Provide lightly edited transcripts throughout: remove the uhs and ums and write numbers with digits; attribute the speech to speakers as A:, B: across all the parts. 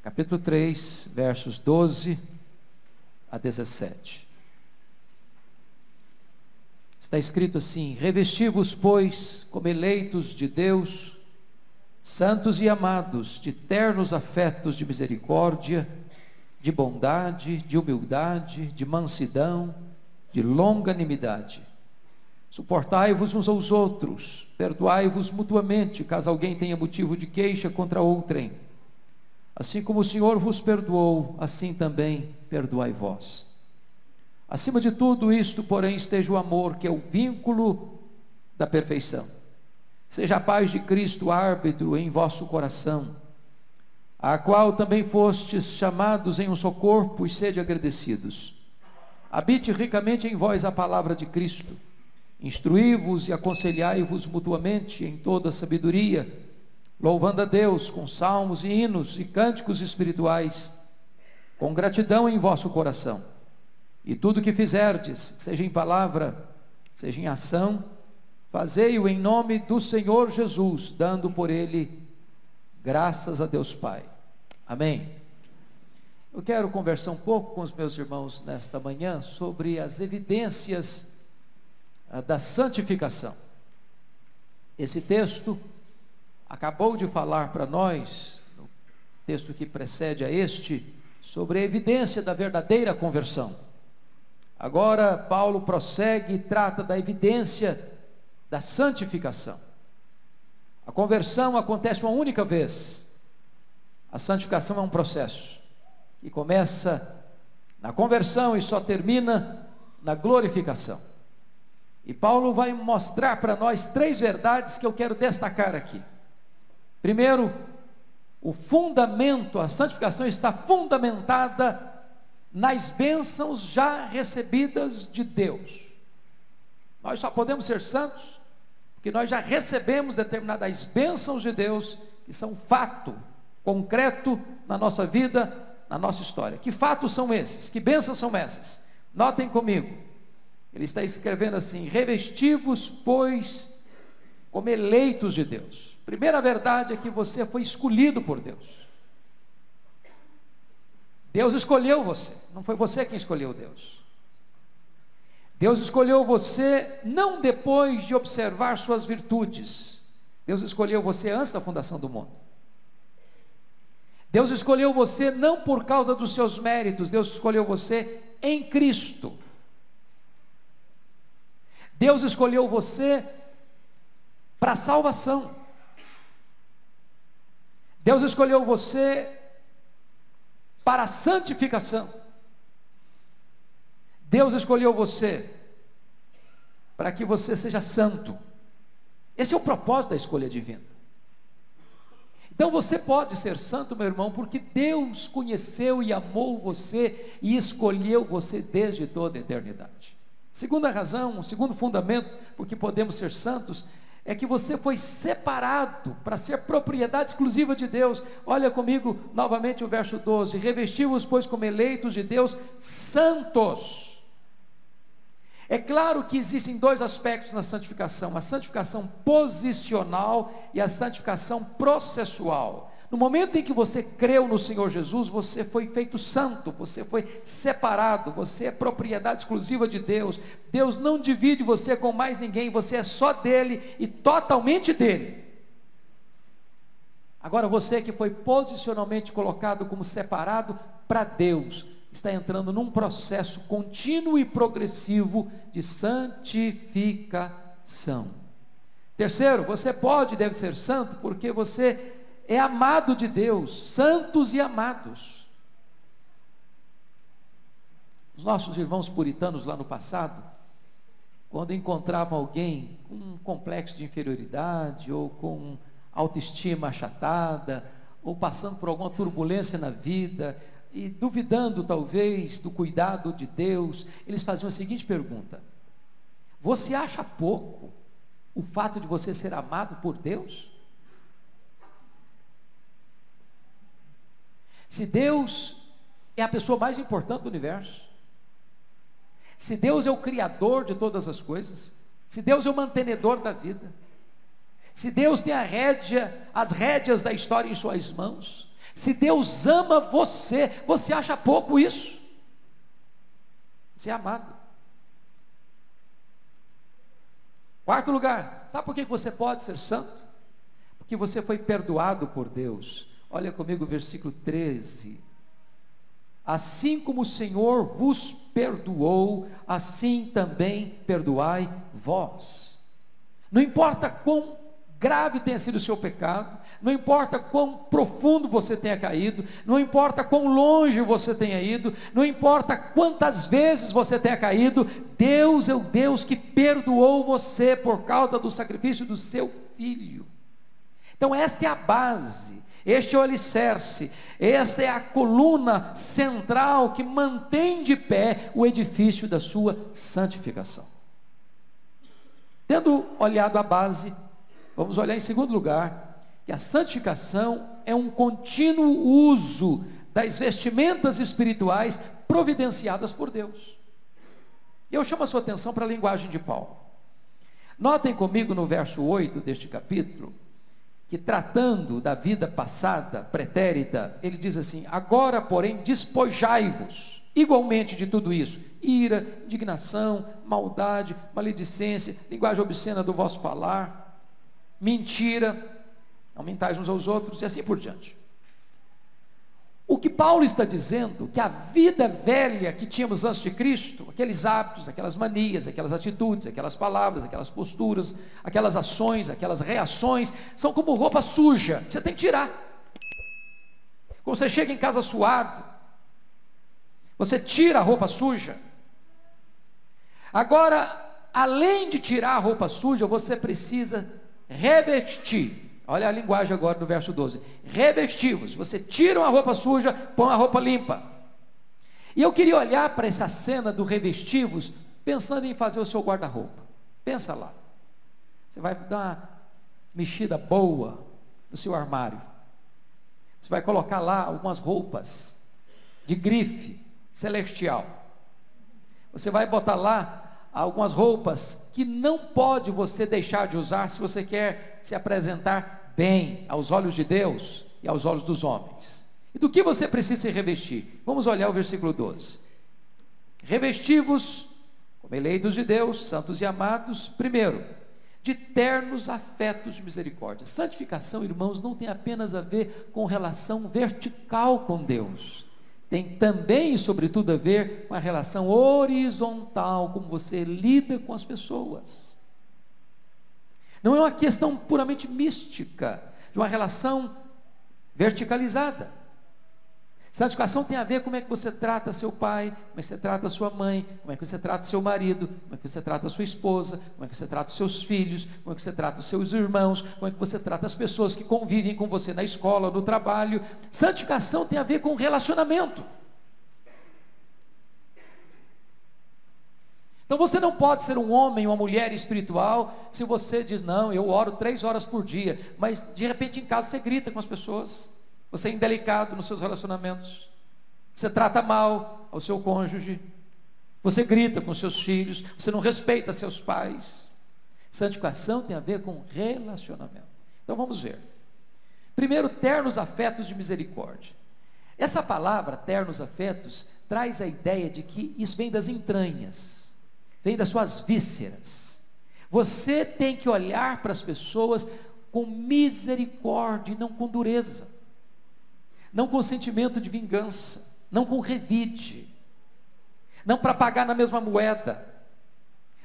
A: capítulo 3, versos 12 a 17. Está escrito assim: revesti-vos, pois, como eleitos de Deus, santos e amados, de ternos afetos de misericórdia, de bondade, de humildade, de mansidão, de longanimidade. Suportai-vos uns aos outros, perdoai-vos mutuamente, caso alguém tenha motivo de queixa contra outrem. Assim como o Senhor vos perdoou, assim também perdoai vós. Acima de tudo isto, porém, esteja o amor, que é o vínculo da perfeição. Seja a paz de Cristo árbitro em vosso coração, a qual também fostes chamados em um só corpo, e sede agradecidos. Habite ricamente em vós a palavra de Cristo. Instruí-vos e aconselhai-vos mutuamente em toda sabedoria, louvando a Deus com salmos e hinos e cânticos espirituais, com gratidão em vosso coração. E tudo que fizerdes, seja em palavra, seja em ação, fazei-o em nome do Senhor Jesus, dando por ele graças a Deus Pai. Amém. Eu quero conversar um pouco com os meus irmãos nesta manhã sobre as evidências da santificação. Esse texto acabou de falar para nós, no texto que precede a este, sobre a evidência da verdadeira conversão. Agora Paulo prossegue e trata da evidência da santificação. A conversão acontece uma única vez. A santificação é um processo que começa na conversão e só termina na glorificação. E Paulo vai mostrar para nós três verdades que eu quero destacar aqui. Primeiro, o fundamento, a santificação está fundamentada nas bênçãos já recebidas de Deus. Nós só podemos ser santos porque nós já recebemos determinadas bênçãos de Deus, que são fato concreto na nossa vida, na nossa história. Que fatos são esses? Que bênçãos são essas? Notem comigo, ele está escrevendo assim: revesti-vos, pois, como eleitos de Deus. Primeira verdade é que você foi escolhido por Deus. Deus escolheu você, não foi você quem escolheu Deus. Deus escolheu você não depois de observar suas virtudes. Deus escolheu você antes da fundação do mundo. Deus escolheu você não por causa dos seus méritos, Deus escolheu você em Cristo. Deus escolheu você para a salvação. Deus escolheu você para a santificação. Deus escolheu você para que você seja santo. Esse é o propósito da escolha divina. Então você pode ser santo, meu irmão, porque Deus conheceu e amou você e escolheu você desde toda a eternidade. Segunda razão, o segundo fundamento porque podemos ser santos, é que você foi separado para ser propriedade exclusiva de Deus. Olha comigo novamente o verso 12: revesti-vos, pois, como eleitos de Deus, santos. É claro que existem dois aspectos na santificação: a santificação posicional e a santificação processual. No momento em que você creu no Senhor Jesus, você foi feito santo, você foi separado, você é propriedade exclusiva de Deus. Deus não divide você com mais ninguém, você é só dele e totalmente dele. Agora você que foi posicionalmente colocado como separado para Deus, está entrando num processo contínuo e progressivo de santificação. Terceiro, você pode e deve ser santo porque você é amado de Deus, santos e amados. Os nossos irmãos puritanos lá no passado, quando encontravam alguém com um complexo de inferioridade, ou com autoestima achatada, ou passando por alguma turbulência na vida, e duvidando talvez do cuidado de Deus, eles faziam a seguinte pergunta: você acha pouco o fato de você ser amado por Deus? Se Deus é a pessoa mais importante do universo, se Deus é o criador de todas as coisas, se Deus é o mantenedor da vida, se Deus tem as rédeas da história em suas mãos, Se Deus ama você, você acha pouco isso? Você é amado. Quarto lugar, sabe por que você pode ser santo? Porque você foi perdoado por Deus. Olha comigo o versículo 13. Assim como o Senhor vos perdoou, assim também perdoai vós. Não importa quão grave tenha sido o seu pecado, não importa quão profundo você tenha caído, não importa quão longe você tenha ido, não importa quantas vezes você tenha caído, Deus é o Deus que perdoou você por causa do sacrifício do seu Filho. Então esta é a base, este é o alicerce, esta é a coluna central que mantém de pé o edifício da sua santificação. Tendo olhado a base, vamos olhar em segundo lugar, que a santificação é um contínuo uso das vestimentas espirituais providenciadas por Deus. Eu chamo a sua atenção para a linguagem de Paulo. Notem comigo no verso 8 deste capítulo, que tratando da vida passada, pretérita, ele diz assim: agora porém despojai-vos igualmente de tudo isso, ira, indignação, maldade, maledicência, linguagem obscena do vosso falar, mentira, aumentais uns aos outros e assim por diante. O que Paulo está dizendo, que a vida velha que tínhamos antes de Cristo, aqueles hábitos, aquelas manias, aquelas atitudes, aquelas palavras, aquelas posturas, aquelas ações, aquelas reações, são como roupa suja, você tem que tirar. Quando você chega em casa suado, você tira a roupa suja. Agora, além de tirar a roupa suja, você precisa revestir. Olha a linguagem agora do verso 12. Revestivos. Você tira uma roupa suja, põe a roupa limpa. E eu queria olhar para essa cena do revestivos, pensando em fazer o seu guarda-roupa. Pensa lá. Você vai dar uma mexida boa no seu armário. Você vai colocar lá algumas roupas de grife celestial. Você vai botar lá algumas roupas que não pode você deixar de usar se você quer se apresentar bem aos olhos de Deus e aos olhos dos homens. E do que você precisa se revestir? Vamos olhar o versículo 12. Revesti-vos como eleitos de Deus, santos e amados, primeiro, de ternos afetos de misericórdia. Santificação, irmãos, não tem apenas a ver com relação vertical com Deus. Tem também, sobretudo, a ver com a relação horizontal, como você lida com as pessoas. Não é uma questão puramente mística, de uma relação verticalizada. Santificação tem a ver com como é que você trata seu pai, como é que você trata sua mãe, como é que você trata seu marido, como é que você trata sua esposa, como é que você trata os seus filhos, como é que você trata os seus irmãos, como é que você trata as pessoas que convivem com você na escola, no trabalho. Santificação tem a ver com relacionamento. Então você não pode ser um homem, uma mulher espiritual, se você diz, não, eu oro 3 horas por dia, mas de repente em casa você grita com as pessoas, você é indelicado nos seus relacionamentos, você trata mal ao seu cônjuge, você grita com seus filhos, você não respeita seus pais. Santificação tem a ver com relacionamento. Então vamos ver. Primeiro, ternos afetos de misericórdia. Essa palavra, ternos afetos, traz a ideia de que isso vem das entranhas, vem das suas vísceras. Você tem que olhar para as pessoas com misericórdia e não com dureza, não com sentimento de vingança, não com revide, não para pagar na mesma moeda,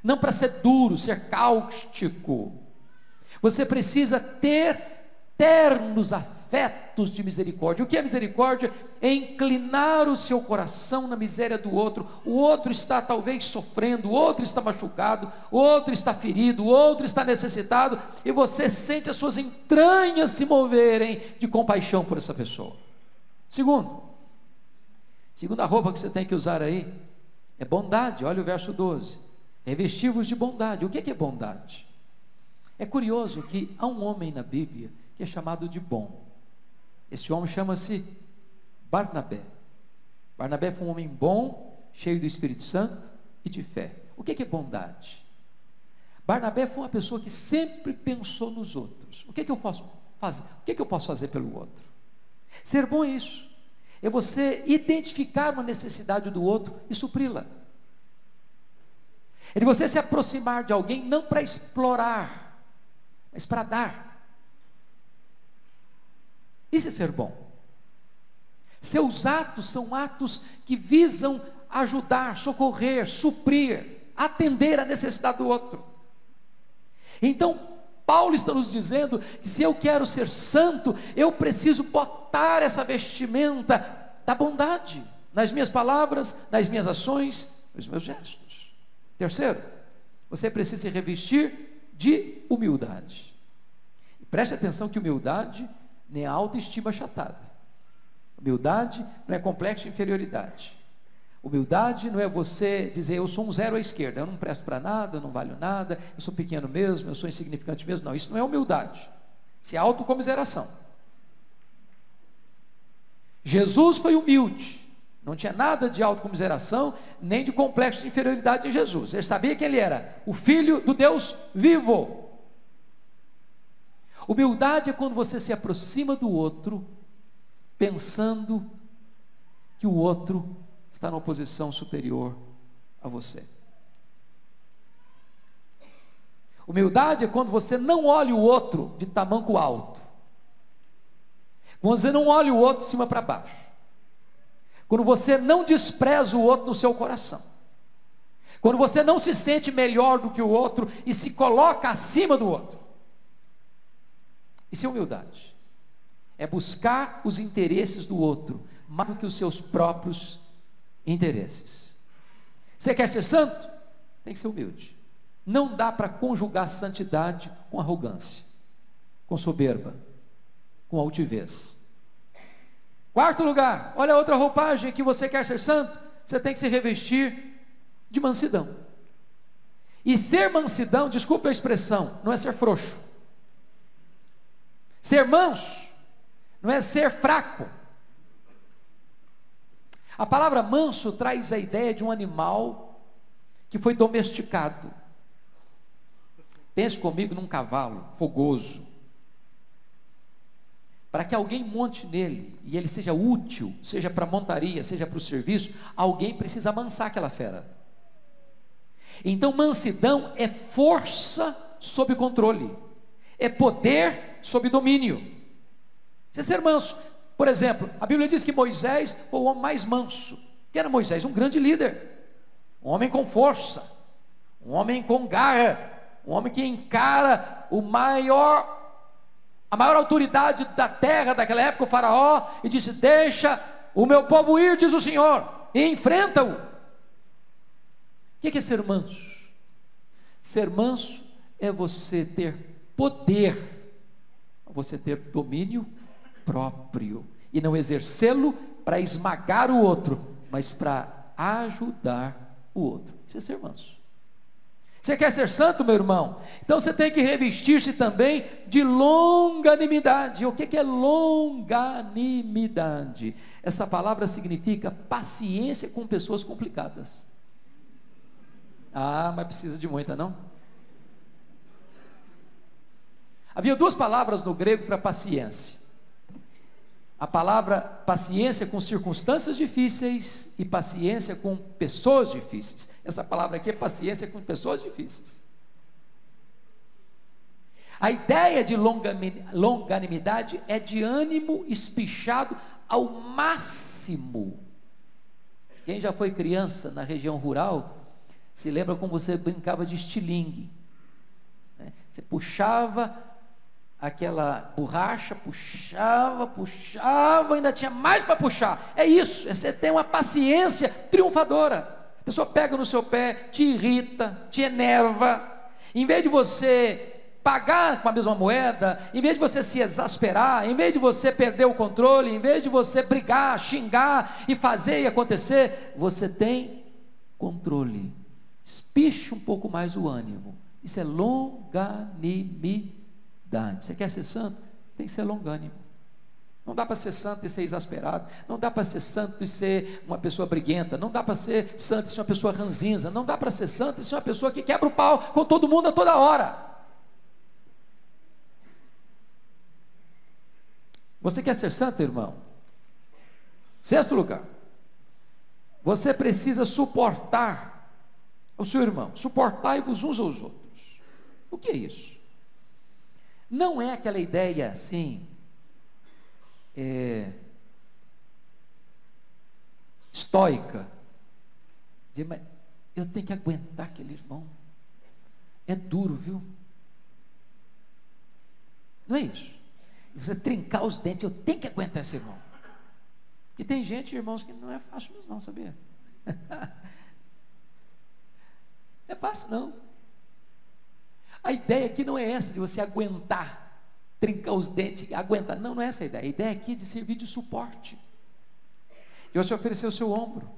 A: não para ser duro, ser cáustico. Você precisa ter ternos afetos de misericórdia. O que é misericórdia? É inclinar o seu coração na miséria do outro. O outro está talvez sofrendo, o outro está machucado, o outro está ferido, o outro está necessitado, e você sente as suas entranhas se moverem de compaixão por essa pessoa. Segunda roupa que você tem que usar aí é bondade. Olha o verso 12. Revesti-vos de bondade. O que é bondade? É curioso que há um homem na Bíblia que é chamado de bom. Esse homem chama-se Barnabé. Barnabé foi um homem bom, cheio do Espírito Santo e de fé. O que é bondade? Barnabé foi uma pessoa que sempre pensou nos outros. O que eu posso fazer? O que eu posso fazer pelo outro? Ser bom é isso. É você identificar uma necessidade do outro e supri-la. É de você se aproximar de alguém não para explorar, mas para dar. Isso é ser bom. Seus atos são atos que visam ajudar, socorrer, suprir, atender a necessidade do outro. Então, Paulo está nos dizendo que se eu quero ser santo, eu preciso botar essa vestimenta da bondade, nas minhas palavras, nas minhas ações, nos meus gestos. Terceiro, você precisa se revestir de humildade. E preste atenção que humildade nem é autoestima achatada. Humildade não é complexo de inferioridade. Humildade não é você dizer, eu sou um zero à esquerda, eu não presto para nada, eu não valho nada, eu sou pequeno mesmo, eu sou insignificante mesmo. Não, isso não é humildade. Isso é autocomiseração. Jesus foi humilde. Não tinha nada de autocomiseração, nem de complexo de inferioridade em Jesus. Ele sabia que ele era o Filho do Deus vivo. Humildade é quando você se aproxima do outro, pensando que o outro está numa posição superior a você. Humildade é quando você não olha o outro de tamanco alto. Quando você não olha o outro de cima para baixo. Quando você não despreza o outro no seu coração. Quando você não se sente melhor do que o outro e se coloca acima do outro. Isso é humildade. É buscar os interesses do outro, mais do que os seus próprios interesses. Você quer ser santo? Tem que ser humilde. Não dá para conjugar santidade com arrogância, com soberba, com altivez. Quarto lugar, olha a outra roupagem que você quer ser santo, você tem que se revestir de mansidão. E ser mansidão, desculpa a expressão, não é ser frouxo. Ser manso não é ser fraco. A palavra manso traz a ideia de um animal que foi domesticado. Pense comigo num cavalo fogoso. Para que alguém monte nele e ele seja útil, seja para a montaria, seja para o serviço, alguém precisa amansar aquela fera. Então mansidão é força sob controle, é poder sob domínio. Você ser manso. Por exemplo, a Bíblia diz que Moisés foi o homem mais manso. Quem era Moisés? Um grande líder, um homem com força, um homem com garra, um homem que encara a maior autoridade da terra daquela época, o faraó, e disse, deixa o meu povo ir, diz o Senhor, e enfrenta-o. O que é ser manso? Ser manso é você ter poder, você ter domínio próprio, e não exercê-lo para esmagar o outro, mas para ajudar o outro. Isso é ser manso. Você quer ser santo, meu irmão? Então você tem que revestir-se também de longanimidade. O que é longanimidade? Essa palavra significa paciência com pessoas complicadas. Ah, mas precisa de muita, não? Havia duas palavras no grego para paciência. A palavra paciência com circunstâncias difíceis e paciência com pessoas difíceis. Essa palavra aqui é paciência com pessoas difíceis. A ideia de longanimidade é de ânimo espichado ao máximo. Quem já foi criança na região rural, se lembra como você brincava de estilingue, né? Você puxava aquela borracha, puxava, ainda tinha mais para puxar. É isso, você tem uma paciência triunfadora. A pessoa pega no seu pé, te irrita, te enerva. Em vez de você pagar com a mesma moeda, em vez de você se exasperar, em vez de você perder o controle, em vez de você brigar, xingar e fazer e acontecer, você tem controle. Espicha um pouco mais o ânimo. Isso é longanimidade. Você quer ser santo? Tem que ser longânimo. Não dá para ser santo e ser exasperado. Não dá para ser santo e ser uma pessoa briguenta. Não dá para ser santo e ser uma pessoa ranzinza. Não dá para ser santo e ser uma pessoa que quebra o pau com todo mundo a toda hora. Você quer ser santo, irmão? Sexto lugar, você precisa suportar o seu irmão. Suportai-vos uns aos outros. O que é isso? Não é aquela ideia assim, estoica, dizer, mas eu tenho que aguentar aquele irmão. É duro, viu? Não é isso. Você trincar os dentes, eu tenho que aguentar esse irmão. Porque tem gente, irmãos, que não é fácil mesmo não, sabia? Não é fácil não. A ideia aqui não é essa de você aguentar, trincar os dentes, aguentar. Não, não é essa a ideia. A ideia aqui é de servir de suporte. De você oferecer o seu ombro.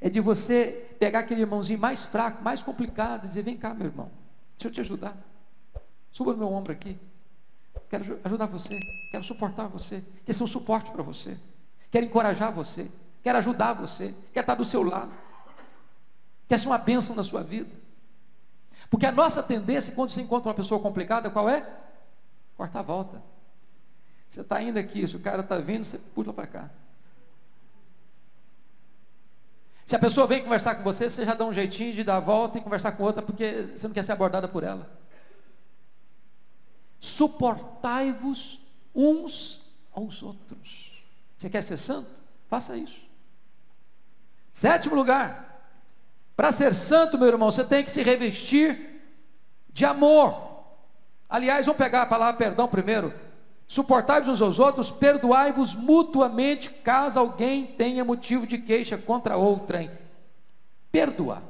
A: É de você pegar aquele irmãozinho mais fraco, mais complicado, e dizer, vem cá, meu irmão, deixa eu te ajudar. Suba no meu ombro aqui. Quero ajudar você, quero suportar você, quero ser um suporte para você, quero encorajar você, quero ajudar você, quero estar do seu lado, quero ser uma bênção na sua vida. Porque a nossa tendência, quando você encontra uma pessoa complicada, qual é? Cortar a volta. Você está indo aqui, se o cara está vindo, você pula para cá. Se a pessoa vem conversar com você, você já dá um jeitinho de dar a volta e conversar com outra, porque você não quer ser abordada por ela. Suportai-vos uns aos outros. Você quer ser santo? Faça isso. Sétimo lugar, para ser santo, meu irmão, você tem que se revestir de amor. Aliás, vamos pegar a palavra perdão primeiro. Suportai-vos uns aos outros, perdoai-vos mutuamente, caso alguém tenha motivo de queixa contra outrem. Perdoar.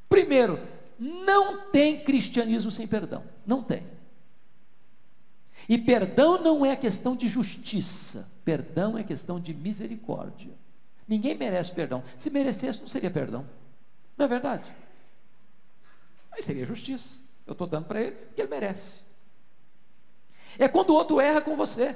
A: Primeiro, não tem cristianismo sem perdão. Não tem. E perdão não é questão de justiça, perdão é questão de misericórdia. Ninguém merece perdão. Se merecesse, não seria perdão. Não é verdade? Aí seria justiça. Eu estou dando para ele porque ele merece. É quando o outro erra com você.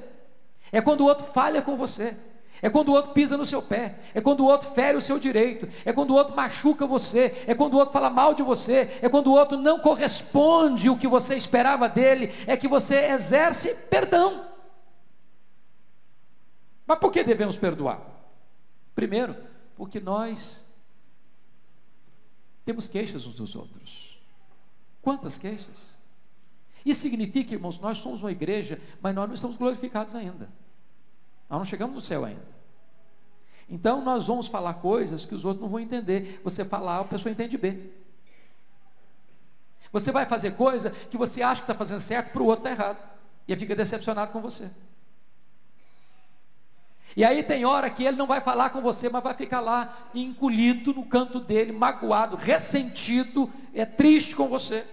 A: É quando o outro falha com você. É quando o outro pisa no seu pé. É quando o outro fere o seu direito. É quando o outro machuca você. É quando o outro fala mal de você. É quando o outro não corresponde o que você esperava dele. É que você exerce perdão. Mas por que devemos perdoar? Primeiro, porque nós temos queixas uns dos outros. Quantas queixas? Isso significa, irmãos, nós somos uma igreja, mas nós não estamos glorificados ainda. Nós não chegamos no céu ainda. Então nós vamos falar coisas que os outros não vão entender. Você falar, a pessoa entende bem. Você vai fazer coisa que você acha que está fazendo certo, para o outro está errado. E ele fica decepcionado com você. E aí tem hora que ele não vai falar com você, mas vai ficar lá encolhido no canto dele, magoado, ressentido, triste com você.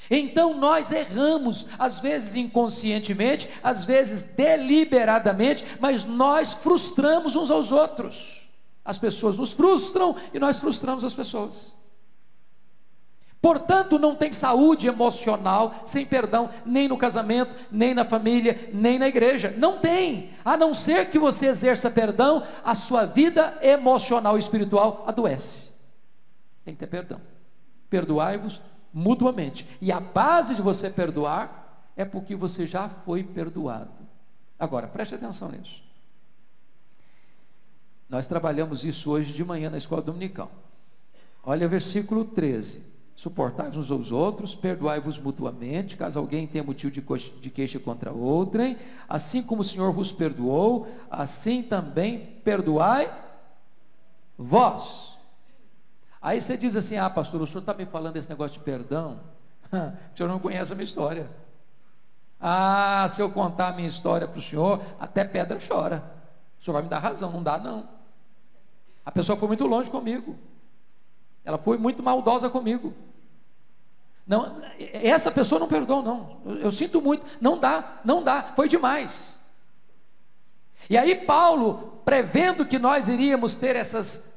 A: Então nós erramos, às vezes inconscientemente, às vezes deliberadamente, mas nós frustramos uns aos outros. As pessoas nos frustram e nós frustramos as pessoas. Portanto, não tem saúde emocional sem perdão, nem no casamento, nem na família, nem na igreja. Não tem. A não ser que você exerça perdão, a sua vida emocional e espiritual adoece. Tem que ter perdão. Perdoai-vos mutuamente. E a base de você perdoar é porque você já foi perdoado. Agora, preste atenção nisso. Nós trabalhamos isso hoje de manhã na escola dominical. Olha o versículo 13. Suportai-vos uns aos outros, perdoai-vos mutuamente, caso alguém tenha motivo de queixa contra outrem, assim como o Senhor vos perdoou, assim também perdoai vós. Aí você diz assim, pastor, o senhor está me falando desse negócio de perdão? O senhor não conhece a minha história. Se eu contar a minha história para o senhor, até pedra chora. O senhor vai me dar razão, não dá não. A pessoa foi muito longe comigo. Ela foi muito maldosa comigo. Não, essa pessoa não perdoou não. Eu sinto muito, não dá, foi demais. E aí Paulo, prevendo que nós iríamos ter essas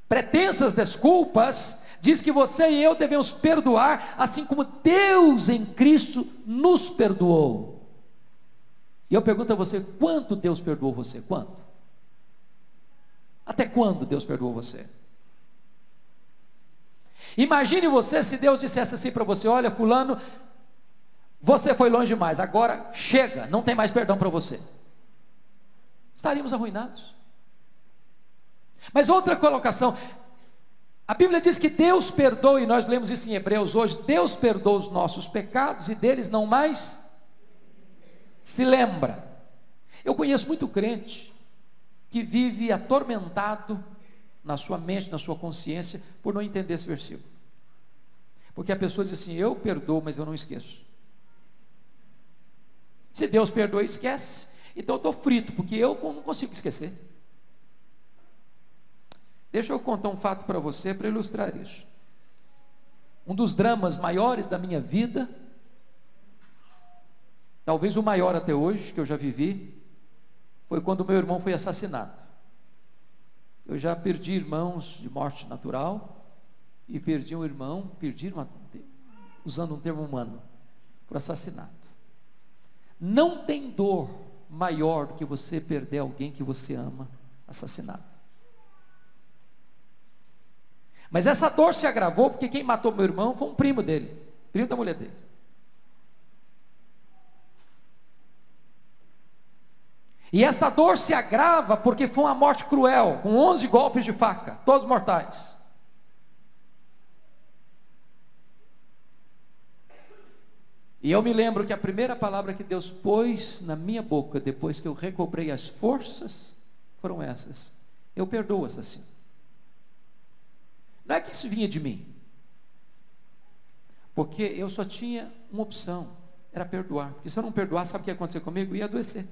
A: pretensas desculpas, diz que você e eu devemos perdoar, assim como Deus em Cristo nos perdoou. E eu pergunto a você, quanto Deus perdoou você? Quanto? Até quando Deus perdoou você? Imagine você se Deus dissesse assim para você, olha fulano, você foi longe demais, agora chega, não tem mais perdão para você. Estaríamos arruinados. Mas outra colocação, a Bíblia diz que Deus perdoa, e nós lemos isso em Hebreus hoje, Deus perdoa os nossos pecados e deles não mais se lembra. Eu conheço muito crente que vive atormentado na sua mente, na sua consciência, por não entender esse versículo. Porque a pessoa diz assim, eu perdoo, mas eu não esqueço. Se Deus perdoa, esquece. Então eu estou frito, porque eu não consigo esquecer. Deixa eu contar um fato para você, para ilustrar isso. Um dos dramas maiores da minha vida, talvez o maior até hoje, que eu já vivi, foi quando meu irmão foi assassinado. Eu já perdi irmãos de morte natural, e perdi um irmão, usando um termo humano, por assassinato. Não tem dor maior do que você perder alguém que você ama, assassinado. Mas essa dor se agravou porque quem matou meu irmão foi um primo dele, primo da mulher dele. E esta dor se agrava porque foi uma morte cruel, com 11 golpes de faca, todos mortais. E eu me lembro que a primeira palavra que Deus pôs na minha boca, depois que eu recobrei as forças, foram essas: eu perdoo o assassino. Não é que isso vinha de mim, porque eu só tinha uma opção, era perdoar. Porque se eu não perdoar, sabe o que ia acontecer comigo? Ia adoecer.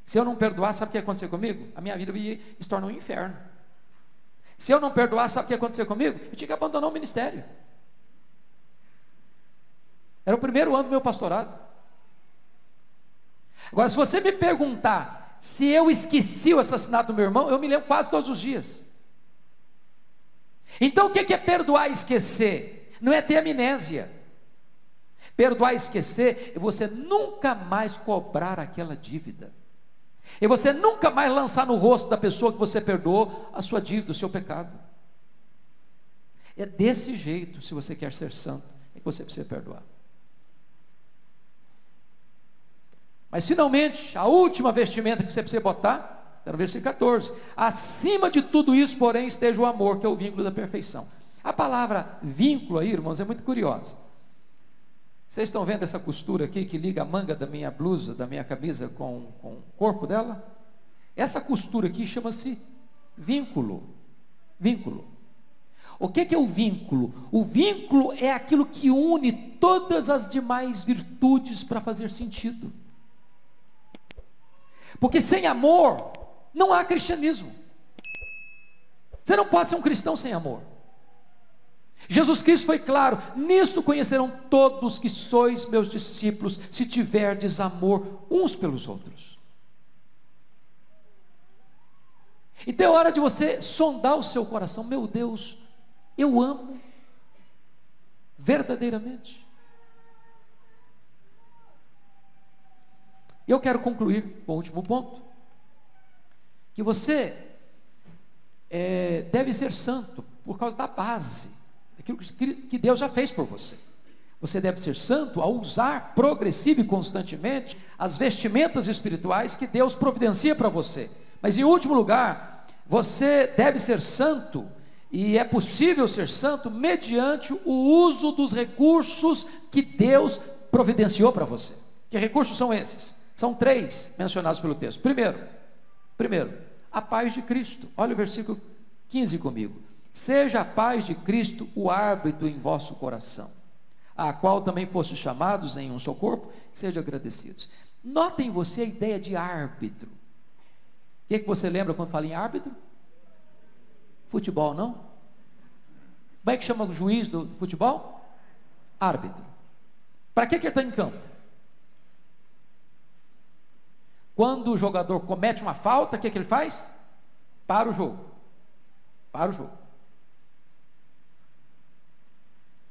A: Se eu não perdoar, sabe o que ia acontecer comigo? A minha vida se torna um inferno. Se eu não perdoar, sabe o que ia acontecer comigo? Eu tinha que abandonar o ministério. Era o primeiro ano do meu pastorado. Agora, se você me perguntar se eu esqueci o assassinato do meu irmão, eu me lembro quase todos os dias. Então o que é perdoar e esquecer? Não é ter amnésia. Perdoar e esquecer é você nunca mais cobrar aquela dívida. E você nunca mais lançar no rosto da pessoa que você perdoou a sua dívida, o seu pecado. É desse jeito, se você quer ser santo, é que você precisa perdoar. Mas finalmente, a última vestimenta que você precisa botar, está no versículo 14. Acima de tudo isso, porém, esteja o amor, que é o vínculo da perfeição. A palavra vínculo aí, irmãos, é muito curiosa. Vocês estão vendo essa costura aqui que liga a manga da minha blusa, da minha camisa com o corpo dela? Essa costura aqui chama-se vínculo. Vínculo. O que é o vínculo? O vínculo é aquilo que une todas as demais virtudes para fazer sentido. Porque sem amor não há cristianismo. Você não pode ser um cristão sem amor. Jesus Cristo foi claro: nisto conhecerão todos que sois meus discípulos, se tiverdes amor uns pelos outros. Então é hora de você sondar o seu coração. Meu Deus, eu amo verdadeiramente. E eu quero concluir com o último ponto, que você deve ser santo por causa da base, aquilo que Deus já fez por você. Você deve ser santo ao usar progressivo e constantemente as vestimentas espirituais que Deus providencia para você. Mas em último lugar, você deve ser santo, e é possível ser santo mediante o uso dos recursos que Deus providenciou para você. Que recursos são esses? São 3 mencionados pelo texto. Primeiro, a paz de Cristo. Olha o versículo 15 comigo. Seja a paz de Cristo o árbitro em vosso coração, a qual também fostes chamados em um só corpo, sejam agradecidos. Notem você a ideia de árbitro. O que você lembra quando fala em árbitro? Futebol, não? Como é que chama o juiz do futebol? Árbitro. Para que ele está em campo? Quando o jogador comete uma falta, o que ele faz? Para o jogo. Para o jogo.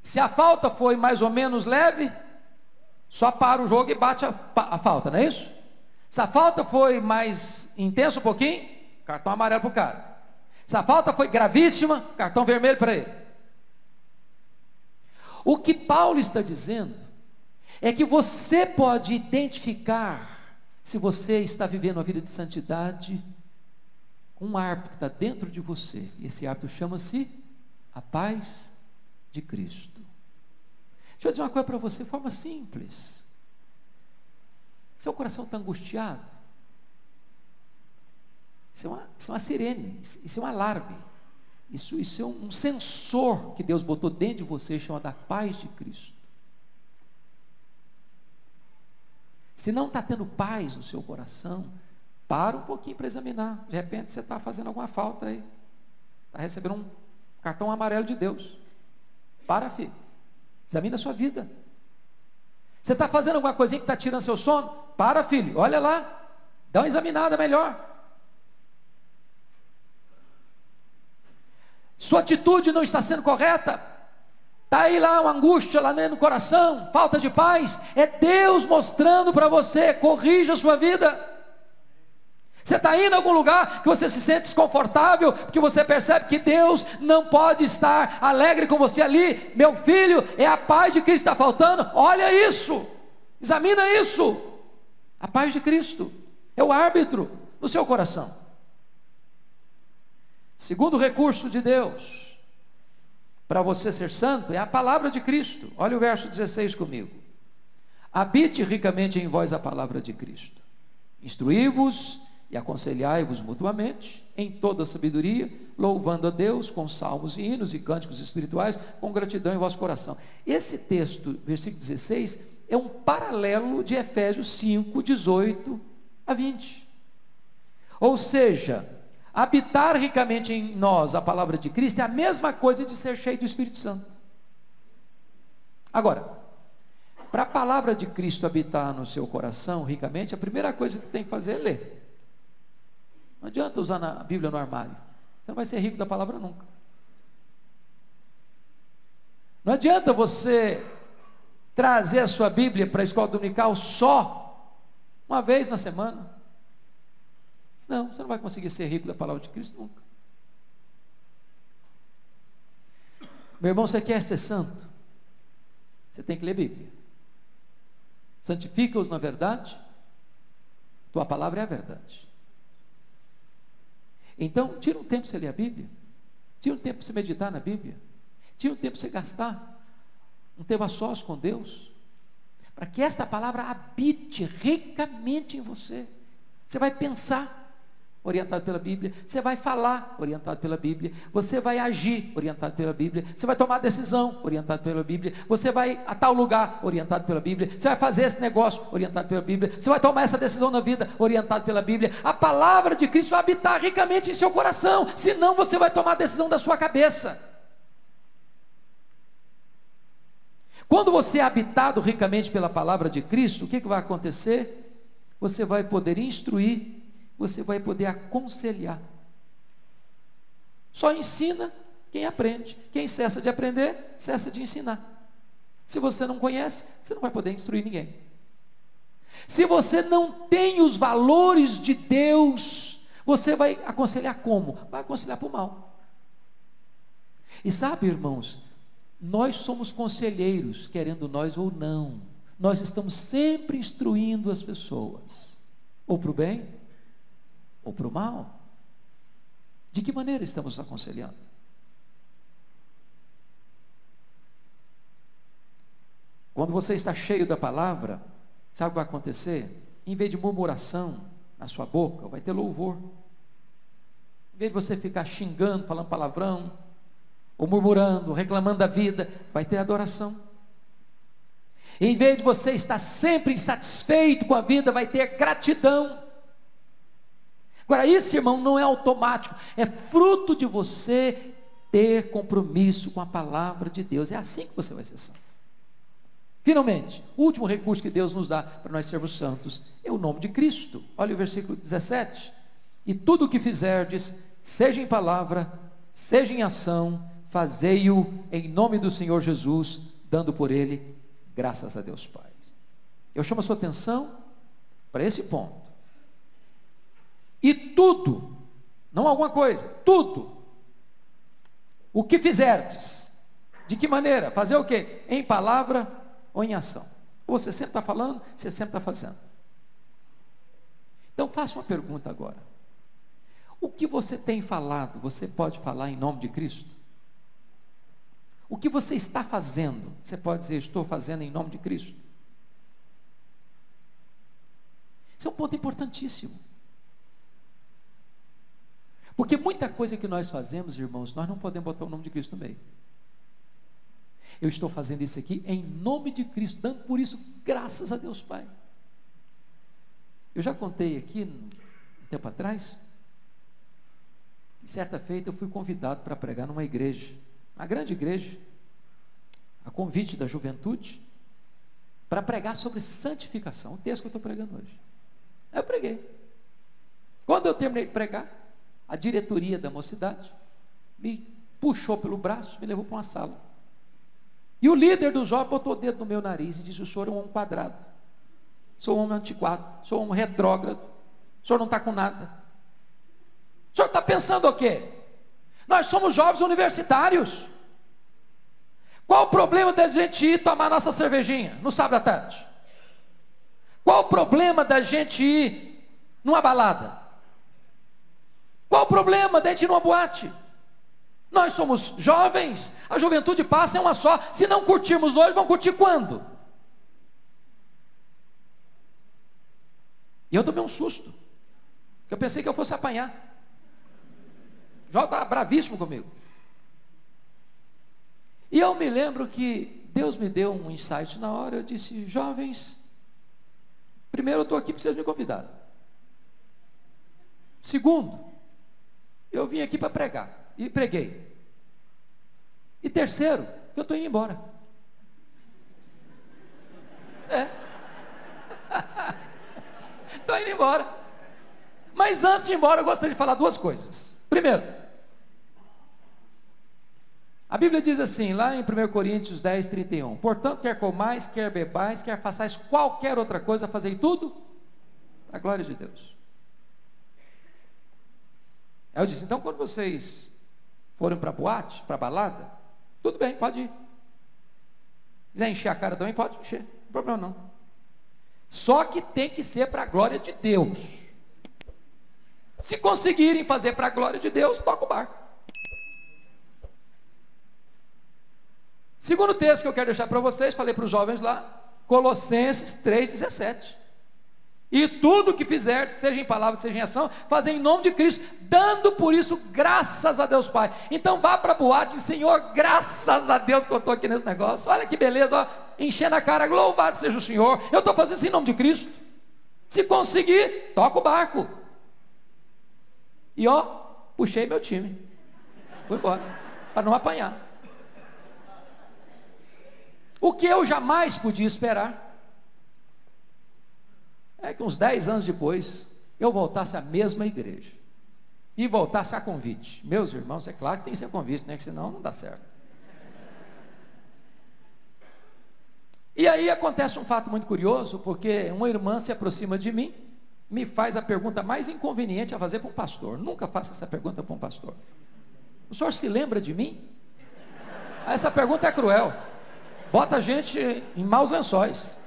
A: Se a falta foi mais ou menos leve, só para o jogo e bate a falta, não é isso? Se a falta foi mais intensa um pouquinho, cartão amarelo para o cara. Se a falta foi gravíssima, cartão vermelho para ele. O que Paulo está dizendo é que você pode identificar se você está vivendo uma vida de santidade com um hábito que está dentro de você. E esse hábito chama-se a paz de Cristo. Deixa eu dizer uma coisa para você, de forma simples. Seu coração está angustiado? Isso é uma sirene, isso é um alarme. Isso é um sensor que Deus botou dentro de você, chamado a paz de Cristo. Se não está tendo paz no seu coração, para um pouquinho para examinar. De repente você está fazendo alguma falta aí. Está recebendo um cartão amarelo de Deus. Para, filho. Examina a sua vida. Você está fazendo alguma coisinha que está tirando seu sono? Para, filho. Olha lá. Dá uma examinada melhor. Sua atitude não está sendo correta? Está aí lá uma angústia lá no coração, falta de paz? É Deus mostrando para você, corrija a sua vida. Você está indo a algum lugar que você se sente desconfortável, porque você percebe que Deus não pode estar alegre com você ali. Meu filho, é a paz de Cristo que está faltando. Olha isso, examina isso. A paz de Cristo é o árbitro no seu coração. Segundo recurso de Deus para você ser santo é a palavra de Cristo. Olha o verso 16 comigo. Habite ricamente em vós a palavra de Cristo. Instruí-vos e aconselhai-vos mutuamente em toda sabedoria, louvando a Deus com salmos e hinos e cânticos espirituais, com gratidão em vosso coração. Esse texto, versículo 16, é um paralelo de Efésios 5, 18 a 20. Ou seja, habitar ricamente em nós a palavra de Cristo é a mesma coisa de ser cheio do Espírito Santo. Agora, para a palavra de Cristo habitar no seu coração ricamente, a primeira coisa que tem que fazer é ler. Não adianta usar a Bíblia no armário. Você não vai ser rico da palavra nunca. Não adianta você trazer a sua Bíblia para a escola dominical só uma vez na semana. Não, você não vai conseguir ser rico da palavra de Cristo nunca. Meu irmão, você quer ser santo? Você tem que ler Bíblia. Santifica-os na verdade. Tua palavra é a verdade. Então, tira um tempo para você ler a Bíblia. Tira um tempo para você meditar na Bíblia. Tira um tempo para você gastar um tempo a sós com Deus, para que esta palavra habite ricamente em você. Você vai pensar orientado pela Bíblia, você vai falar orientado pela Bíblia, você vai agir orientado pela Bíblia, você vai tomar decisão orientado pela Bíblia, você vai a tal lugar orientado pela Bíblia, você vai fazer esse negócio orientado pela Bíblia, você vai tomar essa decisão na vida orientado pela Bíblia. A palavra de Cristo vai habitar ricamente em seu coração, senão você vai tomar a decisão da sua cabeça. Quando você é habitado ricamente pela palavra de Cristo, o que vai acontecer? Você vai poder instruir, você vai poder aconselhar. Só ensina quem aprende. Quem cessa de aprender, cessa de ensinar. Se você não conhece, você não vai poder instruir ninguém. Se você não tem os valores de Deus, você vai aconselhar como? Vai aconselhar para o mal. E sabe, irmãos, nós somos conselheiros, querendo nós ou não. Nós estamos sempre instruindo as pessoas, ou para o bem, ou para o mal. De que maneira estamos aconselhando? Quando você está cheio da palavra, sabe o que vai acontecer? Em vez de murmuração na sua boca, vai ter louvor. Em vez de você ficar xingando, falando palavrão, ou murmurando, reclamando da vida, vai ter adoração. Em vez de você estar sempre insatisfeito com a vida, vai ter gratidão. Agora, isso, irmão, não é automático, é fruto de você ter compromisso com a palavra de Deus. É assim que você vai ser santo. Finalmente, o último recurso que Deus nos dá para nós sermos santos é o nome de Cristo. Olha o versículo 17. E tudo o que fizerdes, seja em palavra, seja em ação, fazei-o em nome do Senhor Jesus, dando por ele graças a Deus Pai. Eu chamo a sua atenção para esse ponto. E tudo, não alguma coisa, tudo, o que fizerdes, de que maneira? Fazer o quê? Em palavra ou em ação. Você sempre está falando, você sempre está fazendo. Então faça uma pergunta agora. O que você tem falado, você pode falar em nome de Cristo? O que você está fazendo, você pode dizer, estou fazendo em nome de Cristo? Isso é um ponto importantíssimo. Porque muita coisa que nós fazemos, irmãos, nós não podemos botar o nome de Cristo no meio. Eu estou fazendo isso aqui em nome de Cristo, dando por isso graças a Deus Pai. Eu já contei aqui, um tempo atrás, que certa feita eu fui convidado para pregar numa igreja, uma grande igreja, a convite da juventude, para pregar sobre santificação, o texto que eu estou pregando hoje. Aí eu preguei. Quando eu terminei de pregar, a diretoria da mocidade me puxou pelo braço, me levou para uma sala. E o líder dos jovens botou o dedo no meu nariz e disse: o senhor é um homem quadrado, sou um homem antiquado, sou um homem retrógrado, o senhor não está com nada. O senhor está pensando o quê? Nós somos jovens universitários. Qual o problema da gente ir tomar nossa cervejinha no sábado à tarde? Qual o problema da gente ir numa balada? Qual o problema da gente ir numa boate? Nós somos jovens, a juventude passa, é uma só. Se não curtirmos hoje, vamos curtir quando? E eu tomei um susto, eu pensei que eu fosse apanhar. Jó estava bravíssimo comigo. E eu me lembro que Deus me deu um insight na hora. Eu disse: jovens, primeiro, eu estou aqui porque vocês me convidaram. Segundo, eu vim aqui para pregar, e preguei. E terceiro, eu estou indo embora. Estou indo embora. Mas antes de ir embora, eu gostaria de falar duas coisas. Primeiro, a Bíblia diz assim, lá em 1 Coríntios 10, 31, portanto, quer comais, quer bebais, quer façais qualquer outra coisa, fazei tudo para a glória de Deus. Aí eu disse: então, quando vocês forem para boate, para balada, tudo bem, pode ir. Quiser encher a cara também, pode encher, não tem problema não. Só que tem que ser para a glória de Deus. Se conseguirem fazer para a glória de Deus, toca o barco. Segundo texto que eu quero deixar para vocês, falei para os jovens lá, Colossenses 3,17. E tudo que fizer, seja em palavra, seja em ação, fazer em nome de Cristo, dando por isso graças a Deus Pai. Então vá para a boate: Senhor, graças a Deus que eu estou aqui nesse negócio, olha que beleza, ó, enchendo a cara, louvado seja o Senhor, eu estou fazendo isso em nome de Cristo. Se conseguir, toca o barco. E ó, puxei meu time, fui embora, para não apanhar. O que eu jamais podia esperar é que uns 10 anos depois eu voltasse à mesma igreja e voltasse a convite. Meus irmãos, é claro que tem que ser convite, né? Que senão não dá certo. E aí acontece um fato muito curioso, porque uma irmã se aproxima de mim, me faz a pergunta mais inconveniente a fazer para um pastor. Nunca faça essa pergunta para um pastor. O senhor se lembra de mim? Essa pergunta é cruel. Bota a gente em maus lençóis.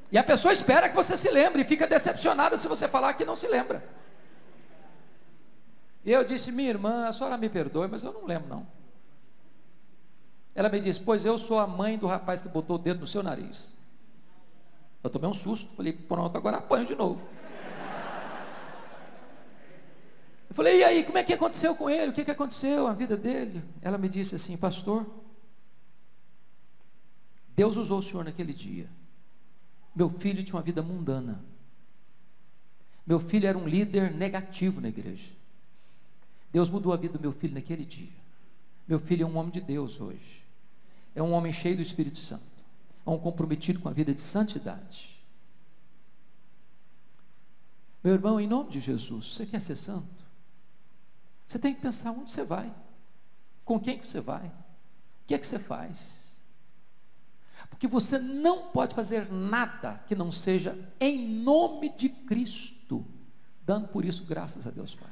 A: E a pessoa espera que você se lembre e fica decepcionada se você falar que não se lembra. E eu disse: minha irmã, a senhora me perdoe, mas eu não lembro não. Ela me disse: pois eu sou a mãe do rapaz que botou o dedo no seu nariz. Eu tomei um susto, falei: pronto, agora apanho de novo. Eu falei: e aí, como é que aconteceu com ele? O que aconteceu na vida dele? Ela me disse assim: pastor, Deus usou o senhor naquele dia. Meu filho tinha uma vida mundana. Meu filho era um líder negativo na igreja. Deus mudou a vida do meu filho naquele dia. Meu filho é um homem de Deus hoje. É um homem cheio do Espírito Santo. É um comprometido com a vida de santidade. Meu irmão, em nome de Jesus, você quer ser santo? Você tem que pensar onde você vai, com quem que você vai, o que é que você faz. Porque você não pode fazer nada que não seja em nome de Cristo, dando por isso graças a Deus Pai.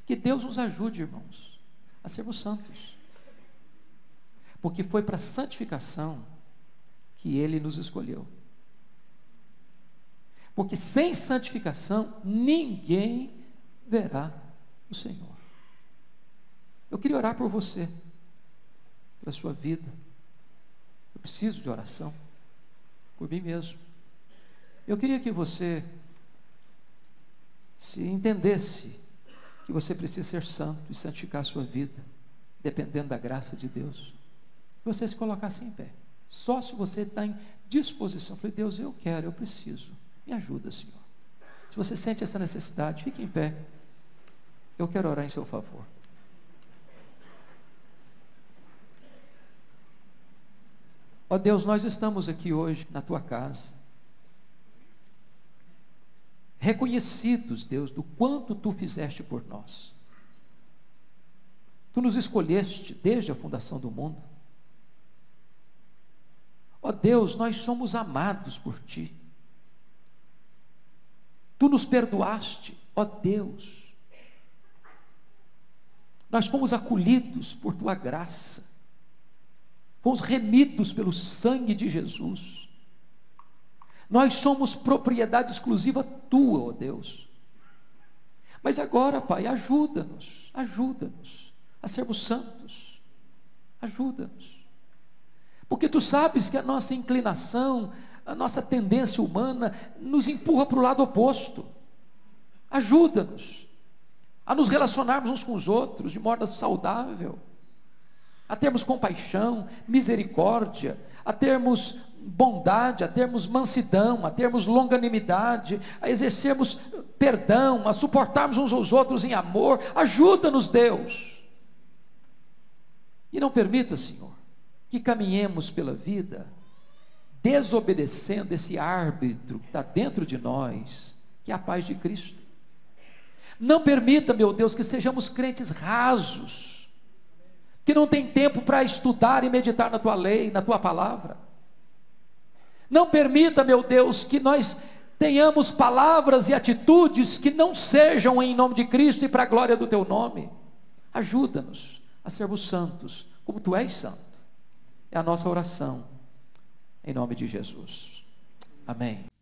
A: Que Deus nos ajude, irmãos, a sermos santos. porque foi para a santificação que Ele nos escolheu. Porque sem santificação, ninguém verá o Senhor. Eu queria orar por você, pela sua vida. Eu preciso de oração, por mim mesmo. Eu queria que você se entendesse que você precisa ser santo e santificar a sua vida, dependendo da graça de Deus. Que você se colocasse em pé. Só se você está em disposição. Eu falei, Deus, eu quero, eu preciso. Me ajuda, Senhor. Se você sente essa necessidade, fique em pé. Eu quero orar em seu favor. Ó Deus, nós estamos aqui hoje na tua casa, reconhecidos, Deus, do quanto tu fizeste por nós. Tu nos escolheste desde a fundação do mundo. Ó Deus, nós somos amados por ti. Tu nos perdoaste, ó Deus. Nós fomos acolhidos por tua graça. Fomos remidos pelo sangue de Jesus. Nós somos propriedade exclusiva tua, ó Deus. Mas agora, Pai, ajuda-nos a sermos santos. Ajuda-nos. Porque tu sabes que a nossa inclinação, a nossa tendência humana nos empurra para o lado oposto. Ajuda-nos a nos relacionarmos uns com os outros de modo saudável, a termos compaixão, misericórdia, a termos bondade, a termos mansidão, a termos longanimidade, a exercermos perdão, a suportarmos uns aos outros em amor. Ajuda-nos, Deus. E não permita, Senhor, que caminhemos pela vida desobedecendo esse árbitro que está dentro de nós, que é a paz de Cristo. Não permita, meu Deus, que sejamos crentes rasos, que não tem tempo para estudar e meditar na tua lei, na tua palavra. Não permita, meu Deus, que nós tenhamos palavras e atitudes que não sejam em nome de Cristo e para a glória do teu nome. Ajuda-nos a sermos santos, como tu és santo. É a nossa oração, em nome de Jesus. Amém.